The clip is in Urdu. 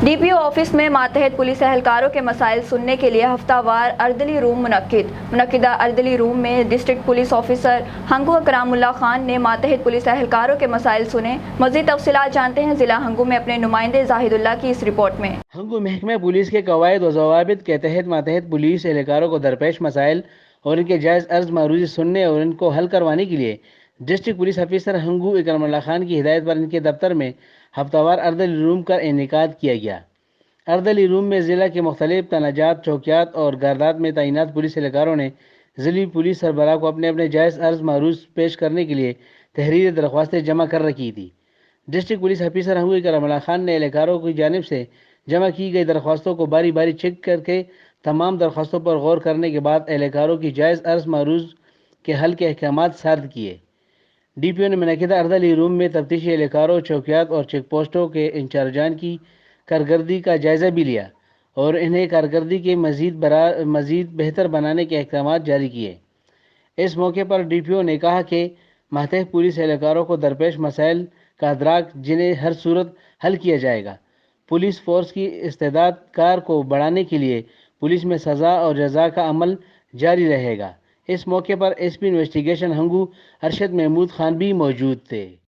ڈی پی او آفس میں ماتحت پولیس اہلکاروں کے مسائل سننے کے لیے ہفتہ وار اردلی روم منعقدہ اردلی روم میں ڈسٹرکٹ پولیس آفیسر ہنگو اکرام اللہ خان نے ماتحت پولیس اہلکاروں کے مسائل سنے۔ مزید تفصیلات جانتے ہیں ضلع ہنگو میں اپنے نمائندے زاہد اللہ کی اس رپورٹ میں۔ ہنگو محکمہ پولیس کے قواعد و ضوابط کے تحت ماتحت پولیس اہلکاروں کو درپیش مسائل اور ان کے جائز عرض معروضی سننے اور ان کو حل کروانے کے لیے ڈسٹرکٹ پولیس آفیسر ہنگو اکرام اللہ خان کی ہدایت پر ان کے دفتر میں ہفتہ وار اردلی روم کا انعقاد کیا گیا۔ اردلی روم میں ضلع کے مختلف تناجات، چوکیات اور گاردات میں تعینات پولیس اہلکاروں نے ضلعی پولیس سربراہ کو اپنے اپنے جائز عرض معروض پیش کرنے کے لیے تحریری درخواستیں جمع کر رکھی تھی۔ ڈسٹرکٹ پولیس آفیسر ہنگو اکرام اللہ خان نے اہلکاروں کی جانب سے جمع کی گئی درخواستوں کو باری باری چیک کر کے تمام درخواستوں پر غور کرنے کے بعد اہلکاروں کی جائز عرض معروض کے حل کے احکامات صادر کیے۔ ڈی پی او نے منعقدہ اردلی روم میں تفتیشی اہلکاروں، چوکیات اور چیک پوسٹوں کے انچارجان کی کارکردگی کا جائزہ بھی لیا اور انہیں کارکردگی کے مزید بہتر بنانے کے احکامات جاری کیے۔ اس موقع پر ڈی پی او نے کہا کہ ماتحت پولیس اہلکاروں کو درپیش مسائل کا ادراک جنہیں ہر صورت حل کیا جائے گا۔ پولیس فورس کی استعداد کار کو بڑھانے کے لیے پولیس میں سزا اور جزا کا عمل جاری رہے گا۔ اس موقع پر S P investigation Hangu Arshad Mahmood Khan بھی موجود تھے۔